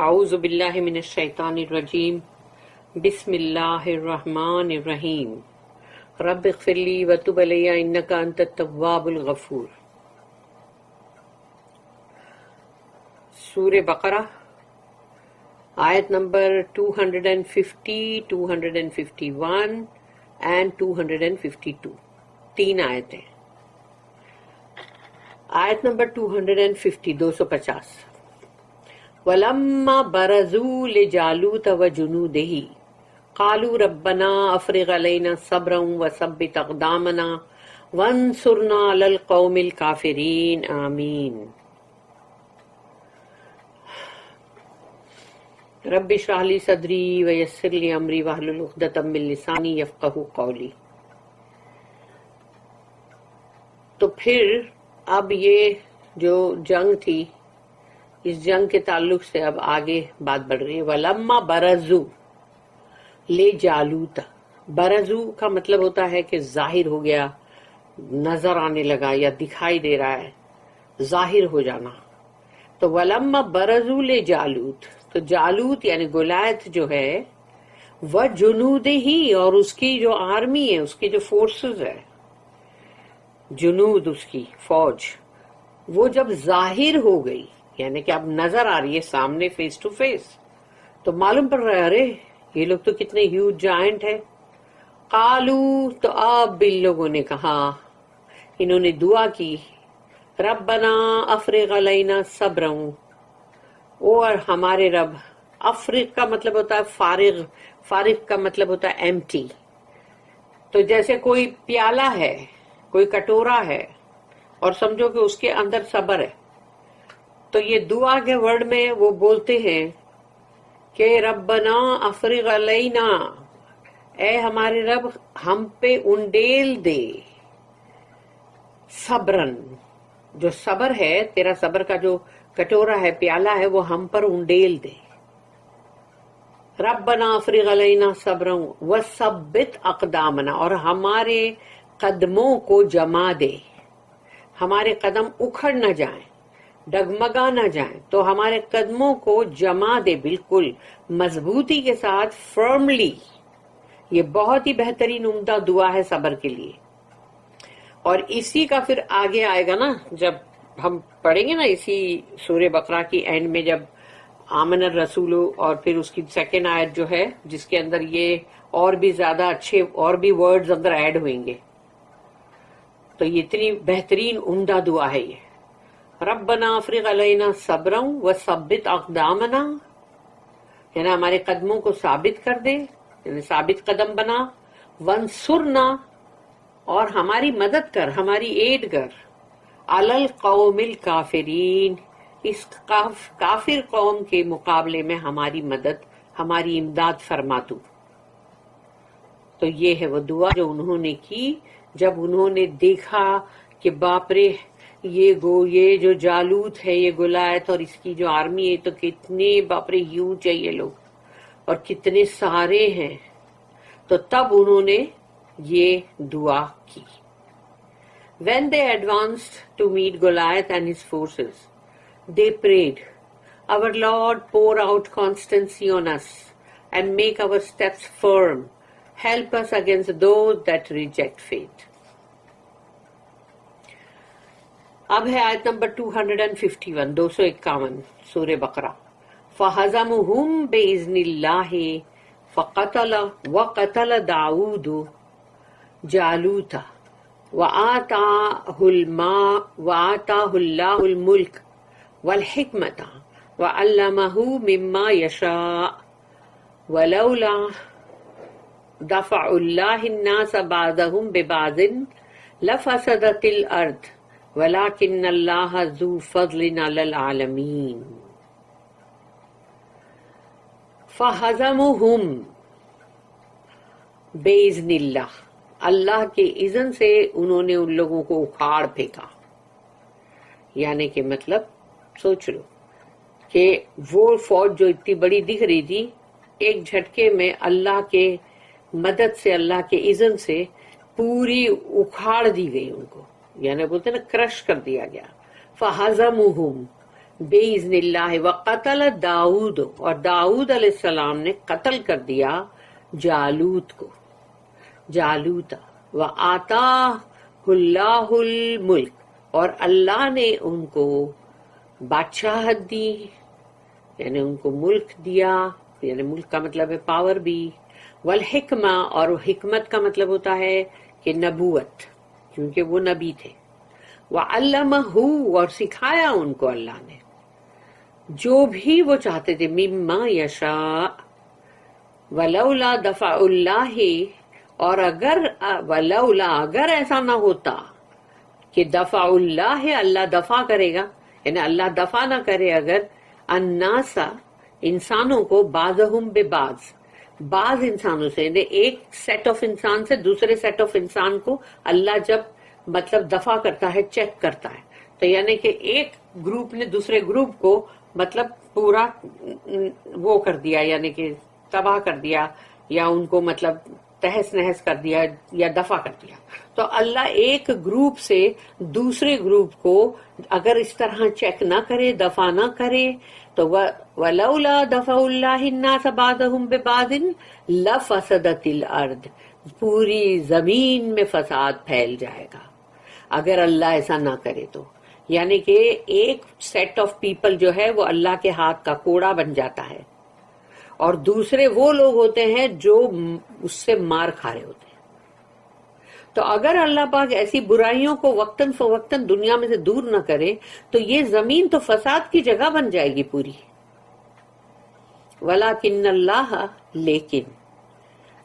اعوذ باللہ من الشیطان الرجیم بسم اللہ الرحمن الرحیم رب اغفر لی وتب علی انک انت التواب الغفور۔ سورہ بقرہ آیت نمبر 250، 251 and 252، تین آیتیں۔ آیت نمبر 250، 250۔ وَلَمَّا بَرَزُوا لِجَالُوتَ وَجُنُودِهِ قَالُوا رَبَّنَا أَفْرِغْ عَلَيْنَا صَبْرًا وَثَبِّتْ أَقْدَامَنَا وَانصُرْنَا عَلَى الْقَوْمِ الْكَافِرِينَ آمین۔ رب اشرح لی صدری ویسر لی امری واحلل عقدۃ من لسانی یفقہوا قولی۔ تو پھر اب یہ جو جنگ تھی، اس جنگ کے تعلق سے اب آگے بات بڑھ رہی ہے۔ وَلَمَّا بَرَزُوا لِجَالُوتَ، برزو کا مطلب ہوتا ہے کہ ظاہر ہو گیا، نظر آنے لگا یا دکھائی دے رہا ہے، ظاہر ہو جانا۔ تو وَلَمَّا بَرَزُوا لِجَالُوتَ، تو جالوت یعنی گولیت جو ہے، وَجُنُودِهِ، اور اس کی جو آرمی ہے، اس کی جو فورسز ہے، جنود اس کی فوج، وہ جب ظاہر ہو گئی یعنی کہ اب نظر آ رہی ہے سامنے، فیس ٹو فیس، تو معلوم پڑ رہا ہے ارے یہ لوگ تو کتنے ہیوج جائنٹ ہے۔ قالو، تو اب ان لوگوں نے کہا، انہوں نے دعا کی، ربنا افرغ علینا صبرا، اور ہمارے رب، افرغ کا مطلب ہوتا ہے فارغ، فارغ کا مطلب ہوتا ہے ایمٹی۔ تو جیسے کوئی پیالہ ہے، کوئی کٹورا ہے، اور سمجھو کہ اس کے اندر صبر ہے، تو یہ دعا کے ورڈ میں وہ بولتے ہیں کہ ربنا افرغ علینا، اے ہمارے رب ہم پہ انڈیل دے، صبرن، جو صبر ہے، تیرا صبر کا جو کٹورا ہے، پیالہ ہے، وہ ہم پر انڈیل دے۔ ربنا افرغ علینا صبرا وثبت اقدامنا، اور ہمارے قدموں کو جما دے، ہمارے قدم اکھڑ نہ جائیں، ڈگمگا نہ جائیں، تو ہمارے قدموں کو جما دے، بالکل مضبوطی کے ساتھ، فرملی۔ یہ بہت ہی بہترین عمدہ دعا ہے صبر کے لیے۔ اور اسی کا پھر آگے آئے گا نا، جب ہم پڑھیں گے نا اسی سورہ بقرہ کی اینڈ میں، جب آمن الرسول، اور پھر اس کی سیکنڈ آیت جو ہے جس کے اندر یہ اور بھی زیادہ اچھے اور بھی ورڈز اندر ایڈ ہوئیں گے، تو یہ اتنی بہترین عمدہ دعا ہے یہ۔ ربنا افرغ علینا صبرا وثبت اقدامنا، یعنی ہمارے قدموں کو ثابت کر دے، یعنی ثابت قدم بنا، وانصرنا، اور ہماری مدد کر، ہماری ایڈ کر، علی القوم الکافرین، اس کافر قوم کے مقابلے میں ہماری مدد، ہماری امداد فرما تو۔ تو یہ ہے وہ دعا جو انہوں نے کی جب انہوں نے دیکھا کہ باپ رے، یہ جو جالوت ہے، یہ گولیت اور اس کی جو آرمی ہے، تو کتنے باپ رے ہیوج ہے یہ لوگ، اور کتنے سارے ہیں، تو تب انہوں نے یہ دعا کی۔ When they advanced to meet Goliath and his forces, they prayed, Our Lord, pour out constancy on us and make our steps firm. Help us against those that reject faith. اب ہے آیت نمبر 251، 251 سورہ بقرہ۔ فَهَزَمُهُمْ بِإِذْنِ اللَّهِ وَقَتَلَ دَاوُودُ جَالُوتَ وَآتَاهُ اللَّهُ الْمُلْكَ وَالْحِكْمَةَ وَعَلَّمَهُ مِمَّا يَشَاءُ وَلَوْلَا دَفْعُ اللَّهِ النَّاسَ بَعْضَهُم بِبَعْضٍ لَفَسَدَتِ الْأَرْضُ وَلَكِنَّ اللَّهَ ذُو فَضْلٍ عَلَى الْعَالَمِينَ۔ فَهَزَمُهُمْ بِإِذْنِ اللَّهِ، اللہ کے اذن سے انہوں نے ان لوگوں کو اکھاڑ پھینکا، یعنی کہ مطلب سوچ لو کہ وہ فوج جو اتنی بڑی دکھ رہی تھی، ایک جھٹکے میں اللہ کے مدد سے، اللہ کے اذن سے پوری اکھاڑ دی گئی ان کو، یعنی بولتے نا کرش کر دیا گیا۔ فَهَزَمُهُمْ، بِإِذْنِ اللَّهِ وَقَتَلَ داؤد، اور داؤد علیہ السلام نے قتل کر دیا جالوت کو، جالوتا، وَآتَاهُ اللَّهُ الْمُلْكَ، اور اللہ نے ان کو بادشاہت دی، یعنی ان کو ملک دیا، یعنی ملک کا مطلب ہے پاور بھی، والحکمہ، اور حکمت کا مطلب ہوتا ہے کہ نبوت، کیونکہ وہ نبی تھے، وَعَلَّمَهُ، اور سکھایا ان کو اللہ نے جو بھی وہ چاہتے تھے، مما یشاء، ولولا دفع اللہ، اور اگر ایسا نہ ہوتا کہ دفع اللہ، اللہ دفع کرے گا، یعنی اللہ دفع نہ کرے اگر، الناس، انسانوں کو، بعضہم ببعض، بعض انسانوں سے، یعنی ایک سیٹ آف انسان سے دوسرے سیٹ آف انسان کو اللہ جب مطلب دفع کرتا ہے، چیک کرتا ہے، تو یعنی کہ ایک گروپ نے دوسرے گروپ کو مطلب پورا وہ کر دیا، یعنی کہ تباہ کر دیا، یا ان کو مطلب تہس نہس کر دیا یا دفع کر دیا، تو اللہ ایک گروپ سے دوسرے گروپ کو اگر اس طرح چیک نہ کرے، دفع نہ کرے، تو وَلَوْلَا دَفَعُ اللَّهِ النَّاسَ بَعْضَهُمْ بِبَعْضٍ لَفَسَدَتِ الْأَرْض، پوری زمین میں فساد پھیل جائے گا اگر اللہ ایسا نہ کرے تو، یعنی کہ ایک سیٹ آف پیپل جو ہے وہ اللہ کے ہاتھ کا کوڑا بن جاتا ہے، اور دوسرے وہ لوگ ہوتے ہیں جو اس سے مار کھا رہے ہوتے ہیں۔ تو اگر اللہ پاک ایسی برائیوں کو وقتاً فوقتاً دنیا میں سے دور نہ کرے تو یہ زمین تو فساد کی جگہ بن جائے گی پوری۔ وَلَكِنَّ اللَّهَ، لیکن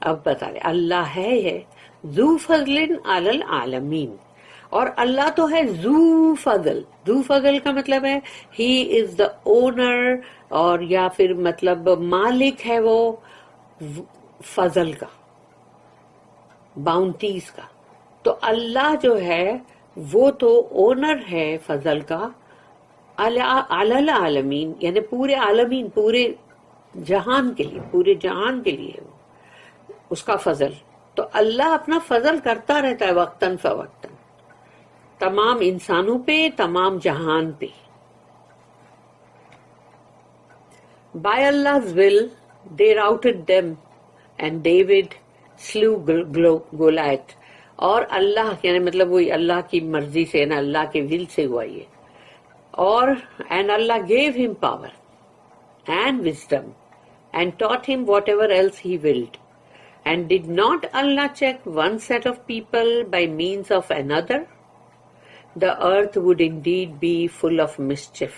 اب بتا رہے اللہ ہے ذو فضل علی العالمین، اور اللہ تو ہے ذو فضل، ذو فضل کا مطلب ہے ہی از دا اونر، اور یا پھر مطلب مالک ہے وہ فضل کا، باؤنٹیز کا، تو اللہ جو ہے وہ تو اونر ہے فضل کا، علی العالمین، یعنی پورے عالمین، پورے جہان کے لیے، پورے جہان کے لیے وہ اس کا فضل، تو اللہ اپنا فضل کرتا رہتا ہے وقتاً فوقتاً تمام انسانوں پہ، تمام جہان پہ۔ By Allah's will they routed them and David slew Goliath، اور اللہ یعنی مطلب وہی اللہ کی مرضی سے نا، اللہ کے will سے ہوا یہ، اور and Allah gave him power and wisdom and taught him whatever else he willed. And did not Allah check one set of people by means of another? The earth would indeed be full of mischief,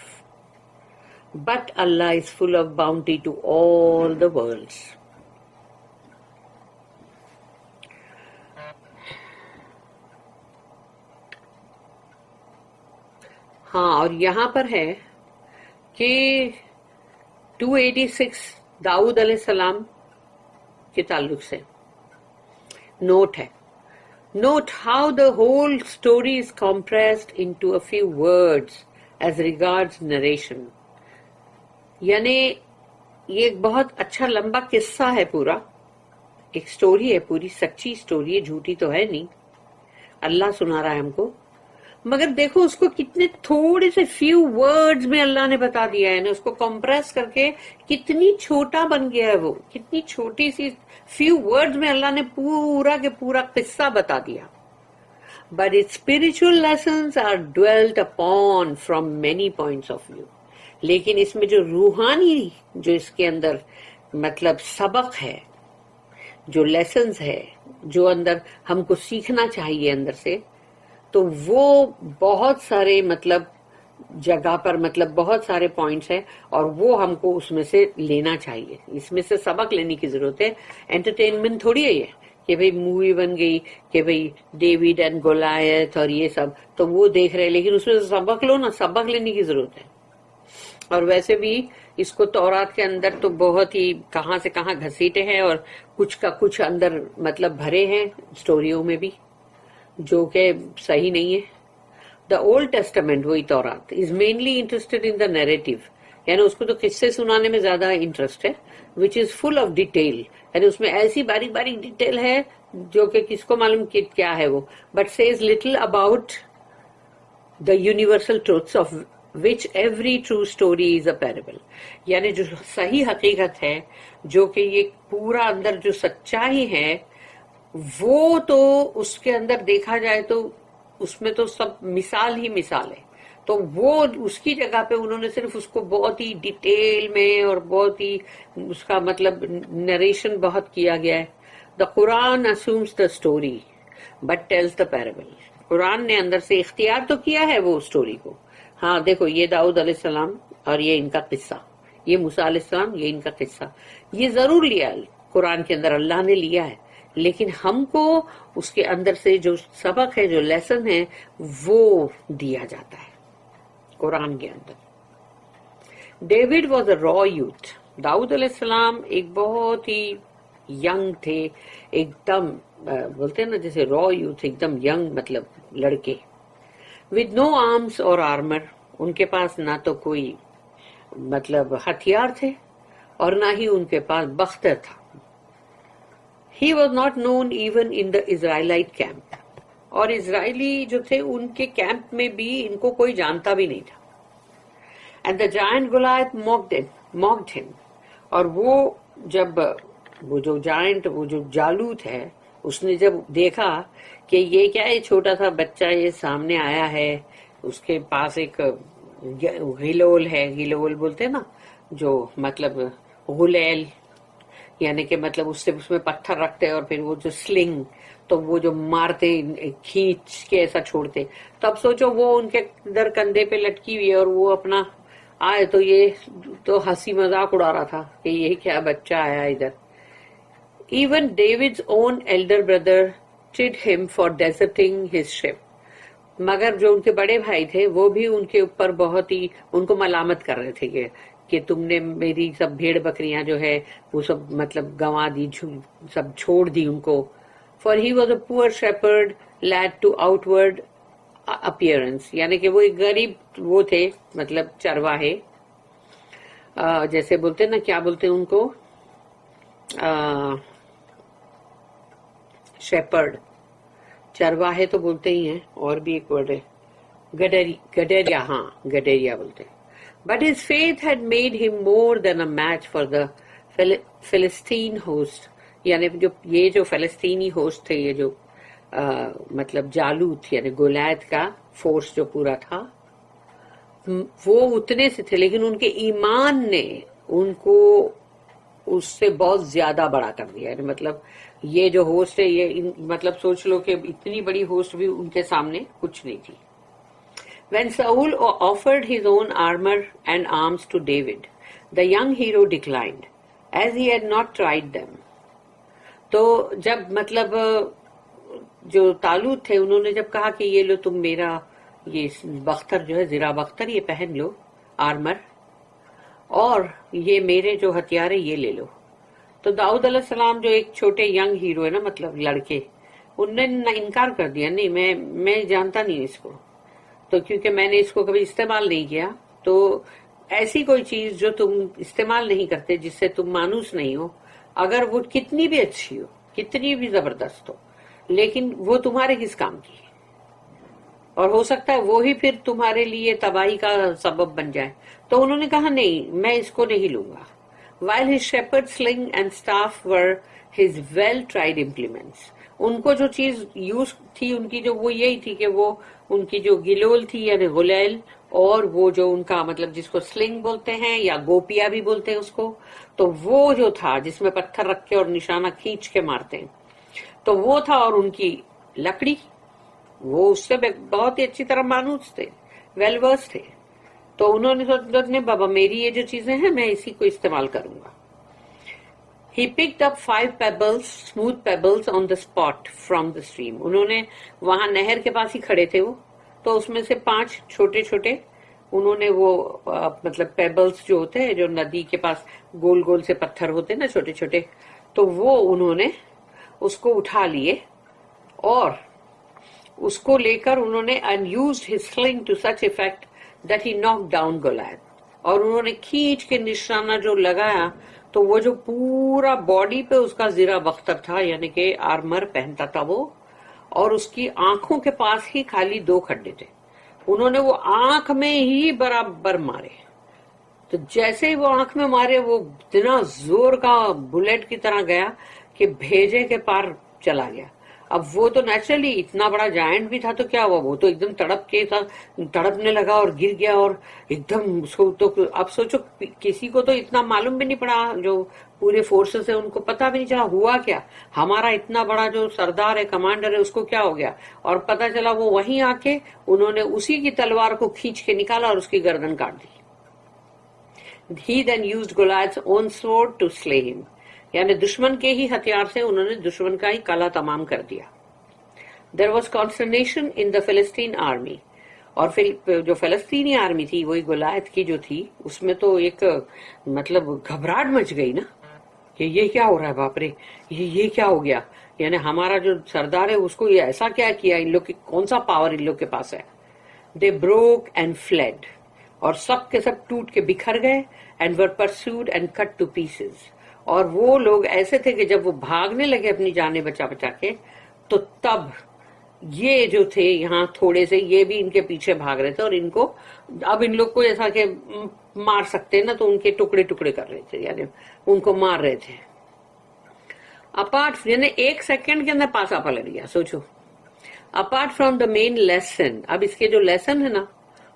but Allah is full of bounty to all the worlds. ہاں، اور یہاں پر ہے کہ 286 داؤد علیہ السلام کے تعلق سے نوٹ ہے، Note how the whole story is compressed into a few words as regards narration. یعنی یہ ایک بہت اچھا لمبا قصہ ہے، پورا ایک سٹوری ہے، پوری سچی سٹوری ہے، جھوٹی تو ہے نہیں، اللہ سنا رہا ہے ہم کو، مگر دیکھو اس کو کتنے تھوڑے سے فیو ورڈز میں اللہ نے بتا دیا ہے نا، اس کو کمپریس کر کے کتنی چھوٹا بن گیا ہے وہ، کتنی چھوٹی سی فیو ورڈز میں اللہ نے پورا کے پورا قصہ بتا دیا۔ But its spiritual lessons are dwelt upon from many points of view. لیکن اس میں جو روحانی جو اس کے اندر مطلب سبق ہے، جو لیسنز ہے، جو اندر ہم کو سیکھنا چاہیے اندر سے، تو وہ بہت سارے مطلب جگہ پر مطلب بہت سارے پوائنٹس ہیں، اور وہ ہم کو اس میں سے لینا چاہیے، اس میں سے سبق لینے کی ضرورت ہے۔ انٹرٹینمنٹ تھوڑی ہے یہ کہ بھئی مووی بن گئی کہ بھئی ڈیوڈ اینڈ گولیت اور یہ سب تو وہ دیکھ رہے، لیکن اس میں سے سبق لو نا، سبق لینے کی ضرورت ہے۔ اور ویسے بھی اس کو تورات کے اندر تو بہت ہی کہاں سے کہاں گھسیٹے ہیں، اور کچھ کا کچھ اندر مطلب بھرے ہیں اسٹوریوں میں بھی جو کہ صحیح نہیں ہے۔ دا اولڈ ٹیسٹامنٹ، وہی تورات، is mainly interested in the narrative, یعنی اس کو تو قصے سنانے میں زیادہ انٹرسٹ ہے، وچ از فل آف ڈیٹیل، یعنی اس میں ایسی باریک باریک ڈیٹیل ہے جو کہ کس کو معلوم کہ کیا ہے وہ، but says little about the universal truths of which every true story is a parable. یعنی جو صحیح حقیقت ہے، جو کہ یہ پورا اندر جو سچائی ہے، وہ تو اس کے اندر دیکھا جائے تو اس میں تو سب مثال ہی مثال ہے. تو وہ اس کی جگہ پہ انہوں نے صرف اس کو بہت ہی ڈیٹیل میں اور بہت ہی اس کا مطلب نریشن بہت کیا گیا ہے. دا قرآن assumes the story but tells the parable. قرآن نے اندر سے اختیار تو کیا ہے وہ اسٹوری کو. ہاں دیکھو یہ داؤد علیہ السلام اور یہ ان کا قصہ، یہ موسیٰ علیہ السلام، یہ ان کا قصہ، یہ ضرور لیا قرآن کے اندر، اللہ نے لیا ہے، لیکن ہم کو اس کے اندر سے جو سبق ہے، جو لیسن ہے، وہ دیا جاتا ہے قرآن کے اندر. ڈیوڈ واز اے را یوتھ. داؤد علیہ السلام ایک بہت ہی ینگ تھے، ایک دم بولتے ہیں نا جیسے را یوتھ، ایک دم ینگ مطلب لڑکے. ود نو آرمس اور آرمر، ان کے پاس نہ تو کوئی مطلب ہتھیار تھے اور نہ ہی ان کے پاس بختر تھا. He was not known even in the Israelite camp, اور اسرائیلی جو تھے ان کے کیمپ میں بھی ان کو کوئی جانتا بھی نہیں تھا. And the giant Goliath mocked him. اور وہ جب وہ جو جائنٹ، وہ جو جالوت ہے، اس نے جب دیکھا کہ یہ کیا ہے، چھوٹا سا بچہ یہ سامنے آیا ہے، اس کے پاس ایک غلول ہے، غلول بولتے نا جو مطلب غلیل، یعنی کہ مطلب اس میں پتھر رکھتے اور پھر وہ جو سلنگ، تو وہ جو مارتے کھینچ کے ایسا چھوڑتے. تو اب سوچو وہ ان کے ادھر کندھے پہ لٹکی ہوئی ہے اور وہ اپنا آئے، تو یہ تو ہنسی مذاق اڑا رہا تھا کہ یہ کیا بچہ آیا ادھر. Even David's own elder brother chid him for deserting his ship. مگر جو ان کے بڑے بھائی تھے وہ بھی ان کے اوپر بہت ہی ان کو ملامت کر رہے تھے کہ تم نے میری سب بھیڑ بکریاں جو ہے وہ سب مطلب گنوا دی، سب چھوڑ دی ان کو. For he was a poor shepherd led to outward appearance. یعنی کہ وہ ایک غریب وہ تھے مطلب چرواہے، جیسے بولتے نا کیا بولتے ان کو، شیپرڈ، چرواہے تو بولتے ہی ہیں، اور بھی ایک ورڈ ہے گڈریا، ہاں گڈریا بولتے ہیں. But his faith had made him more than a match for the Philistine host. یعنی یہ جو فلسطینی ہوسٹ تھے، یہ جو مطلب جالوت یعنی گولیت کا فورس جو پورا تھا، وہ اتنے سے تھے، لیکن ان کے ایمان نے ان کو اس سے بہت زیادہ بڑا کر دیا. یعنی مطلب یہ جو ہوسٹ ہے، یہ مطلب سوچ لو کہ اتنی بڑی ہوسٹ بھی ان کے سامنے کچھ نہیں تھی. When Saul offered his own armor and arms to David, the young hero declined, as he had not tried them. تو جب مطلب جو طالوت تھے انہوں نے جب کہا کہ یہ لو تم میرا یہ بختر جو ہے زرہ بختر یہ پہن لو، آرمر، اور یہ میرے جو ہتھیار ہے یہ لے لو. تو داؤد علیہ السلام جو ایک چھوٹے ینگ ہیرو ہے نا مطلب لڑکے، انہوں نے انکار کر دیا، نہیں میں جانتا نہیں اس کو، تو کیونکہ میں نے اس کو کبھی استعمال نہیں کیا. تو ایسی کوئی چیز جو تم استعمال نہیں کرتے، جس سے تم مانوس نہیں ہو، اگر وہ کتنی بھی اچھی ہو، کتنی بھی زبردست ہو، لیکن وہ تمہارے کس کام کی ہے، اور ہو سکتا ہے وہی پھر تمہارے لیے تباہی کا سبب بن جائے. تو انہوں نے کہا نہیں، میں اس کو نہیں لوں گا. While his shepherd sling and staff were his well-tried implements. ان کو جو چیز یوز تھی ان کی جو وہ یہی تھی کہ وہ ان کی جو گلول تھی یعنی غلیل، اور وہ جو ان کا مطلب جس کو سلنگ بولتے ہیں یا گوپیا بھی بولتے ہیں اس کو، تو وہ جو تھا جس میں پتھر رکھ کے اور نشانہ کھینچ کے مارتے ہیں، تو وہ تھا. اور ان کی لکڑی، وہ اس سے بہت ہی اچھی طرح مانوس تھے، ویل ورس تھے. تو انہوں نے سوچا بابا میری یہ جو چیزیں ہیں میں اسی کو استعمال کروں گا. He picked up 5 pebbles, smooth pebbles on the spot from the stream. انہوں نے وہاں نہر کے پاس ہی کھڑے تھے وہ، تو اس میں سے 5 چھوٹے چھوٹے انہوں نے وہ مطلب پیبلز جو ہوتے ہیں جو ندی کے پاس گول گول سے پتھر ہوتے ہیں نا چھوٹے چھوٹے، تو وہ انہوں نے اس کو اٹھا لیے اور اس کو لے کر انہوں نے and used his sling to such effect that he knocked down Goliath. اور انہوں نے کھینچ کے نشانہ جو لگایا تو وہ جو پورا باڈی پہ اس کا زرہ بختر تھا، یعنی کہ آرمر پہنتا تھا وہ، اور اس کی آنکھوں کے پاس ہی خالی 2 کھڈے تھے. انہوں نے وہ آنکھ میں ہی برابر مارے. تو جیسے ہی وہ آنکھ میں مارے وہ اتنا زور کا بلیٹ کی طرح گیا کہ بھیجے کے پار چلا گیا. اب وہ تو نیچرلی اتنا بڑا جائنٹ بھی تھا تو کیا ہوا, وہ تو ایک دم تڑپنے لگا اور گر گیا, اور ایک دم اس کو تو اب سوچو کسی کو تو اتنا معلوم بھی نہیں پڑا, جو پورے فورسز ہے ان کو پتا بھی نہیں چلا ہوا کیا. ہمارا اتنا بڑا جو سردار ہے, کمانڈر ہے, اس کو کیا ہو گیا, اور پتا چلا وہ وہیں آ کے انہوں نے اسی کی تلوار کو کھینچ کے نکالا اور اس کی گردن کاٹ دی. He then used Goliath's own sword to slay him. یعنی دشمن کے ہی ہتھیار سے انہوں نے دشمن کا ہی کالا تمام کر دیا. There was consternation in the Philistine army. اور جو فلسطینی آرمی تھی وہی گولیت کی جو تھی, اس میں تو ایک مطلب گھبراہٹ مچ گئی نا کہ یہ کیا ہو رہا ہے, باپ رے یہ کیا ہو گیا, یعنی ہمارا جو سردار ہے اس کو یہ ایسا کیا کیا, ان لوگ کی کون سا پاور ان لوگ کے پاس ہے. They broke and fled. اور سب کے سب ٹوٹ کے بکھر گئے. And were pursued and cut to pieces. اور وہ لوگ ایسے تھے کہ جب وہ بھاگنے لگے اپنی جانیں بچا بچا کے, تو تب یہ جو تھے یہاں تھوڑے سے یہ بھی ان کے پیچھے بھاگ رہے تھے, اور ان کو اب ان لوگ کو ایسا کہ مار سکتے نا, تو ان کے ٹکڑے ٹکڑے کر رہے تھے, یعنی ان کو مار رہے تھے. اپارٹ یعنی ایک سیکنڈ کے اندر پاسا پلٹ گیا, سوچو. Apart from the main lesson, اب اس کے جو لیسن ہے نا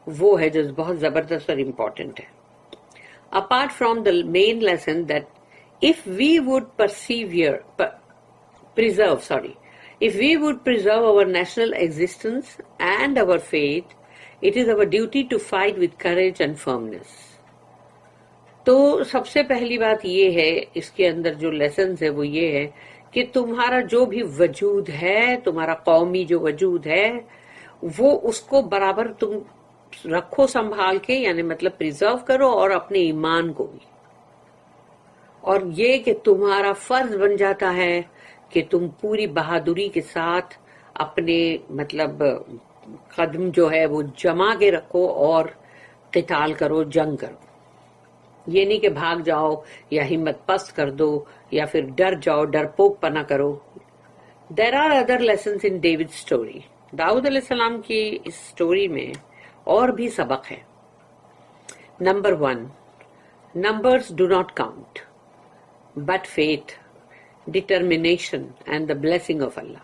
وہ ہے جو بہت زبردست اور امپورٹنٹ ہے. Apart from the main lesson that if we would preserve our national existence and our faith, it is our duty to fight with courage and firmness. تو سب سے پہلی بات یہ ہے اس کے اندر جو لیسنز ہے وہ یہ ہے کہ تمہارا جو بھی وجود ہے, تمہارا قومی جو وجود ہے, وہ اس کو برابر تم رکھو سنبھال کے, یعنی مطلب پریزرو کرو, اور اپنے ایمان کو بھی. اور یہ کہ تمہارا فرض بن جاتا ہے کہ تم پوری بہادری کے ساتھ اپنے مطلب قدم جو ہے وہ جما کے رکھو اور قتال کرو, جنگ کرو. یہ نہیں کہ بھاگ جاؤ یا ہمت پست کر دو یا پھر ڈر جاؤ, ڈرپوک پنا کرو. There are other lessons in David's story. داؤد علیہ السلام کی اس سٹوری میں اور بھی سبق ہے. Number 1, numbers do not count, but faith, determination and the blessing of Allah.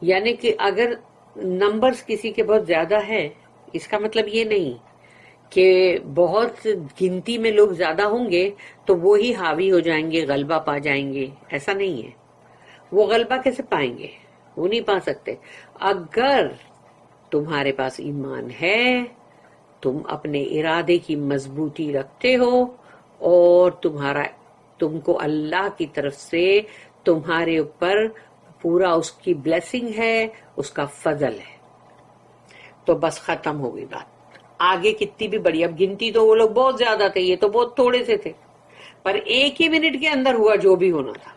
یعنی کہ اگر نمبرز کسی کے بہت زیادہ ہے, اس کا مطلب یہ نہیں کہ بہت گنتی میں لوگ زیادہ ہوں گے تو وہی حاوی ہو جائیں گے, غلبہ پا جائیں گے, ایسا نہیں ہے. وہ غلبہ کیسے پائیں گے, وہ نہیں پا سکتے. اگر تمہارے پاس ایمان ہے, تم اپنے ارادے کی مضبوطی رکھتے ہو, اور تم کو اللہ کی طرف سے تمہارے اوپر پورا اس کی بلیسنگ ہے, اس کا فضل ہے, تو بس ختم ہو گئی بات. آگے کتنی بھی بڑی, اب گنتی تو وہ لوگ بہت زیادہ تھے, یہ تو بہت تھوڑے سے تھے, پر ایک ہی منٹ کے اندر ہوا جو بھی ہونا تھا.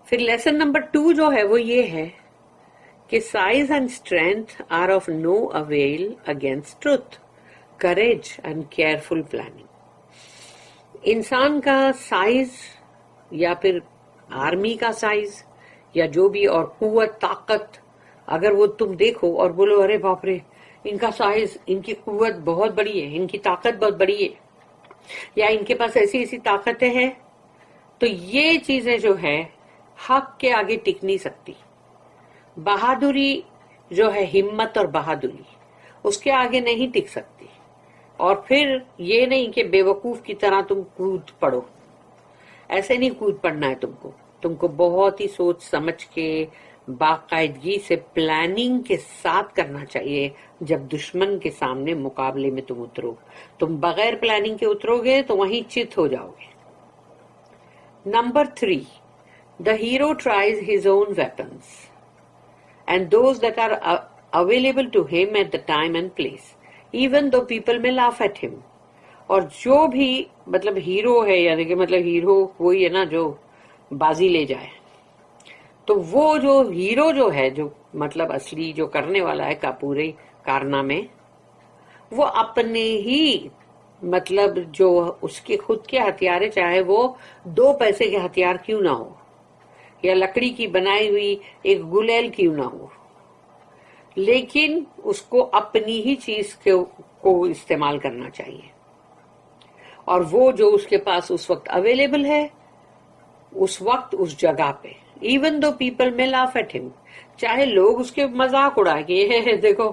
پھر لیسن نمبر 2 جو ہے وہ یہ ہے کہ size and strength are of no avail against truth, courage and careful planning. انسان کا سائز یا پھر آرمی کا سائز یا جو بھی, اور قوت طاقت, اگر وہ تم دیکھو اور بولو ارے باپ رے ان کا سائز, ان کی قوت بہت بڑی ہے, ان کی طاقت بہت بڑی ہے, یا ان کے پاس ایسی ایسی طاقتیں ہیں, تو یہ چیزیں جو ہے حق کے آگے ٹک نہیں سکتی. بہادری جو ہے, ہمت اور بہادری, اس کے آگے نہیں ٹک سکتی. اور پھر یہ نہیں کہ بے وقوف کی طرح تم کود پڑو, ایسے نہیں کود پڑنا ہے تم کو بہت ہی سوچ سمجھ کے باقاعدگی سے پلاننگ کے ساتھ کرنا چاہیے. جب دشمن کے سامنے مقابلے میں تم اترو, تم بغیر پلاننگ کے اترو گے تو وہیں چت ہو جاؤ گے. Number 3, the hero tries his own weapons and those that are available to him at the time and place, even though people may laugh at him. اور جو بھی مطلب ہیرو ہے, یعنی کہ مطلب ہیرو وہی ہے نا جو بازی لے جائے, تو وہ جو ہیرو جو ہے, جو مطلب اصلی جو کرنے والا ہے کا پورے کارنامے, وہ اپنے ہی مطلب جو اس کے خود کے ہتھیار, چاہے وہ 2 پیسے کے ہتھیار کیوں نہ ہو, یا لکڑی کی بنائی ہوئی ایک گلیل کیوں نہ ہو, لیکن اس کو اپنی ہی چیز کو استعمال کرنا چاہیے، اور وہ جو اس کے پاس اس وقت اویلیبل ہے، اس وقت اس جگہ پہ، ایون دو پیپل میں لاف ایٹ ہم، چاہے لوگ اس کے مذاق اڑائے کہ یہ دیکھو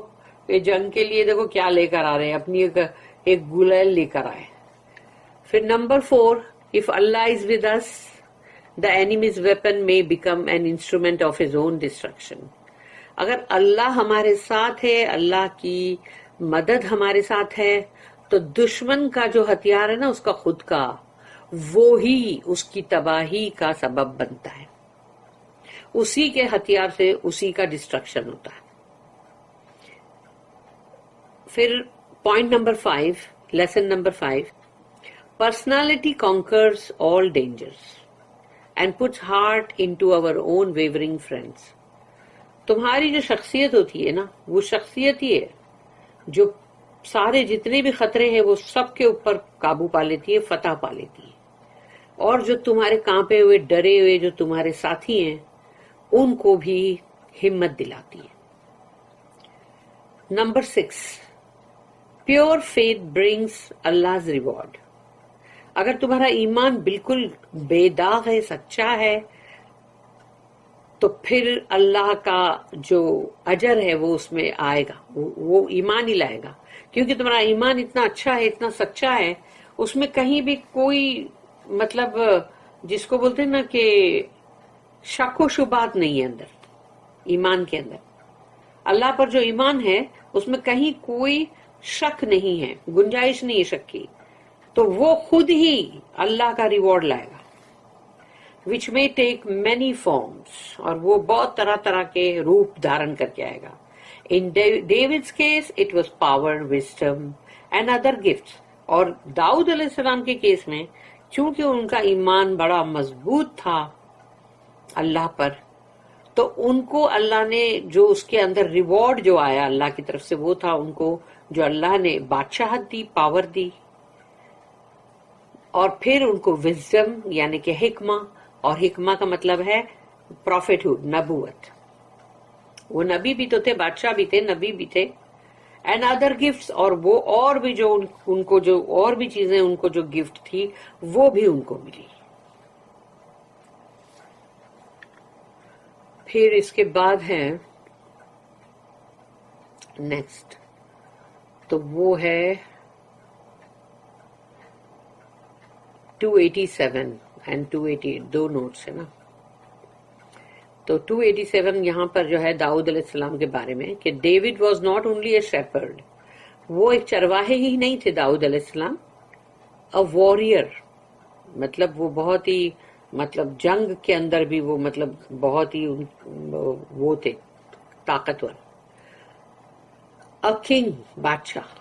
یہ جنگ کے لیے دیکھو کیا لے کر آ رہے ہیں، اپنی ایک گلیل لے کر آئے. پھر number 4، if Allah is with us, the enemy's weapon may become an instrument of his own destruction. اگر اللہ ہمارے ساتھ ہے، اللہ کی مدد ہمارے ساتھ ہے، تو دشمن کا جو ہتھیار ہے نا اس کا خود کا، وہی اس کی تباہی کا سبب بنتا ہے، اسی کے ہتھیار سے اسی کا ڈسٹرکشن ہوتا ہے. پھر point number 5، lesson number 5، personality conquers all dangers and puts heart into our own wavering friends. تمہاری جو شخصیت ہوتی ہے نا، وہ شخصیت ہی ہے جو سارے جتنے بھی خطرے ہیں وہ سب کے اوپر قابو پا لیتی ہے، فتح پا لیتی ہے، اور جو تمہارے کانپے ہوئے ڈرے ہوئے جو تمہارے ساتھی ہیں ان کو بھی ہمت دلاتی ہے. Number 6، pure faith brings Allah's reward. اگر تمہارا ایمان بالکل بے داغ ہے، سچا ہے، تو پھر اللہ کا جو اجر ہے وہ اس میں آئے گا، وہ ایمان ہی لائے گا، کیونکہ تمہارا ایمان اتنا اچھا ہے، اتنا سچا ہے، اس میں کہیں بھی کوئی مطلب جس کو بولتے ہیں نا کہ شک و شبہات نہیں ہے اندر، ایمان کے اندر. اللہ پر جو ایمان ہے اس میں کہیں کوئی شک نہیں ہے، گنجائش نہیں ہے شک کی، تو وہ خود ہی اللہ کا ریوارڈ لائے گا. which may take many forms، اور وہ بہت طرح طرح کے روپ دھارن کر کے آئے گا. In David's case it was power, wisdom and other gifts. اور داؤد علیہ السلام کے کیس میں چونکہ ان کا ایمان بڑا مضبوط تھا اللہ پر، تو ان کو اللہ نے جو اس کے اندر ریوارڈ جو آیا اللہ کی طرف سے، وہ تھا ان کو جو اللہ نے بادشاہت دی، پاور دی، اور پھر ان کو وزڈم یعنی کہ حکمہ، اور حکمہ کا مطلب ہے پروفٹ ہوڈ، نبوت. وہ نبی بھی تو تھے، بادشاہ بھی تھے، نبی بھی تھے. اینڈ ادر گفٹس، اور وہ اور بھی جو ان کو جو اور بھی چیزیں ان کو جو گفٹ تھی وہ بھی ان کو ملی. پھر اس کے بعد ہے نیکسٹ، تو وہ ہے 287 اینڈ 288، دو نوٹس ہے نا. تو 287 یہاں پر جو ہے داؤد علیہ السلام کے بارے میں کہ David was not only a shepherd, وہ ایک چرواہے ہی نہیں تھے داؤد علیہ السلام، اے وارئر، مطلب وہ بہت ہی مطلب جنگ کے اندر بھی وہ مطلب بہت ہی وہ تھے طاقتور. اے کنگ، بادشاہ.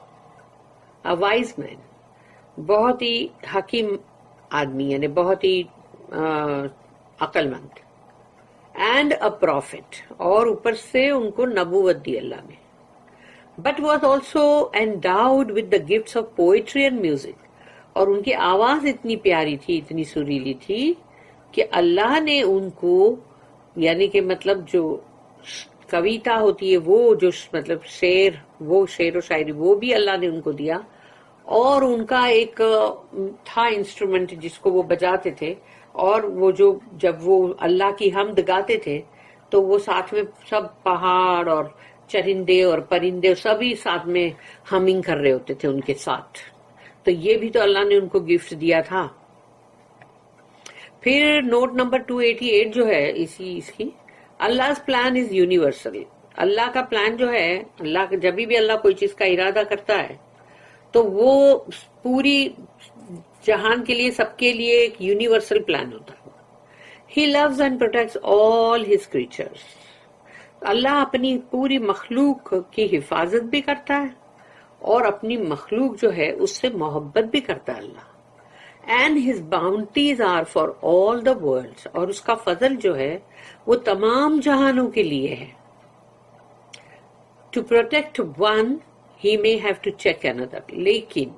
اے وائز مین، بہت ہی حکیم آدمی یعنی بہت ہی عقل مند. اینڈ اے پروفٹ، اور اوپر سے ان کو نبوت دی اللہ نے. But was also endowed with the gifts of poetry and music, اور ان کی آواز اتنی پیاری تھی، اتنی سریلی تھی کہ اللہ نے ان کو یعنی کہ مطلب جو کویتا ہوتی ہے وہ جو مطلب شعر، وہ شعر و شاعری وہ بھی اللہ نے ان کو دیا. اور ان کا ایک تھا انسٹرومنٹ جس کو وہ بجاتے تھے، اور وہ جو جب وہ اللہ کی حمد گاتے تھے تو وہ ساتھ میں سب پہاڑ اور چرندے اور پرندے سبھی ساتھ میں ہمنگ کر رہے ہوتے تھے ان کے ساتھ. تو یہ بھی تو اللہ نے ان کو گفٹ دیا تھا. پھر نوٹ نمبر 288 جو ہے اس کی، اللہ پلان از یونیورسل. اللہ کا پلان جو ہے، اللہ جب بھی اللہ کوئی چیز کا ارادہ کرتا ہے تو وہ پوری جہان کے لیے، سب کے لیے ایک یونیورسل پلان ہوتا ہے. He loves and protects all his creatures. اللہ اپنی پوری مخلوق کی حفاظت بھی کرتا ہے اور اپنی مخلوق جو ہے اس سے محبت بھی کرتا ہے اللہ. And his bounties are for all the world, اور اس کا فضل جو ہے وہ تمام جہانوں کے لیے ہے. To protect one he may have to check another، لیکن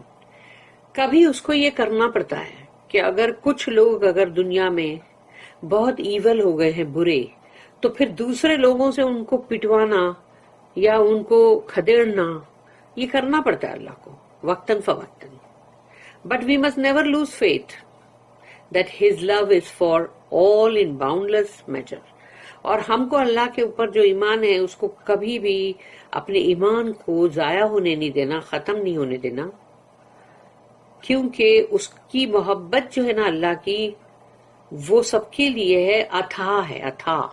کبھی اس کو یہ کرنا پڑتا ہے کہ اگر کچھ لوگ اگر دنیا میں بہت ایول ہو گئے ہیں، برے، تو پھر دوسرے لوگوں سے ان کو پٹوانا یا ان کو کھدیڑنا، یہ کرنا پڑتا ہے اللہ کو وقتاً فوقتاً. But we must never lose faith that his love is for all in boundless measure. اور ہم کو اللہ کے اوپر جو ایمان ہے اس کو کبھی بھی اپنے ایمان کو ضائع ہونے نہیں دینا، ختم نہیں ہونے دینا، کیونکہ اس کی محبت جو ہے نا اللہ کی، وہ سب کے لیے ہے، اتھاہ ہے، اتھاہ.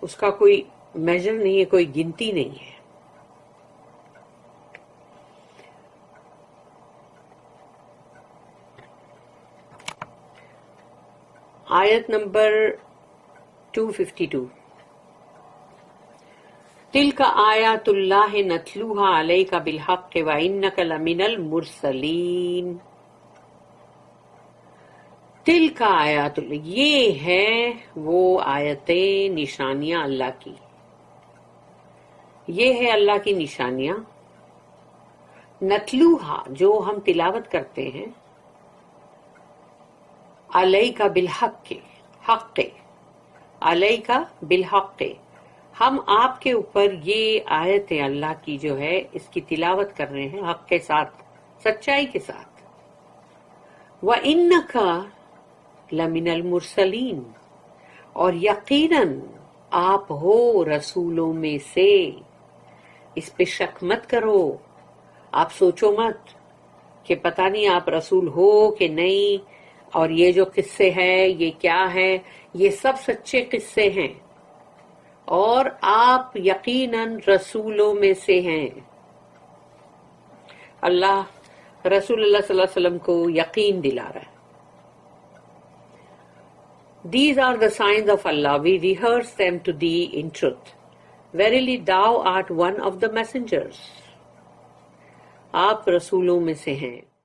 اس کا کوئی میجر نہیں ہے، کوئی گنتی نہیں ہے. آیت نمبر 252. تلک آیات اللہ نتلوها علیک بالحق وانک لمن المرسلین. تلک آیات اللہ، یہ ہے وہ آیتیں، نشانیاں اللہ کی، یہ ہے اللہ کی نشانیاں. نتلوہا، جو ہم تلاوت کرتے ہیں، علیک بالحق، حق، علیک بالحق، ہم آپ کے اوپر یہ آیت اللہ کی جو ہے اس کی تلاوت کر رہے ہیں حق کے ساتھ، سچائی کے ساتھ. وَإِنَّكَ لَمِنَ الْمُرْسَلِينَ، اور یقیناً آپ ہو رسولوں میں سے. اس پہ شک مت کرو، آپ سوچو مت کہ پتہ نہیں آپ رسول ہو کہ نہیں، اور یہ جو قصے ہیں یہ کیا ہے. یہ سب سچے قصے ہیں اور آپ یقیناً رسولوں میں سے ہیں. اللہ رسول اللہ صلی اللہ علیہ وسلم کو یقین دلا رہا ہے. These are the signs of Allah. We rehearse them to thee in truth. Verily thou art one of the messengers. آپ رسولوں میں سے ہیں.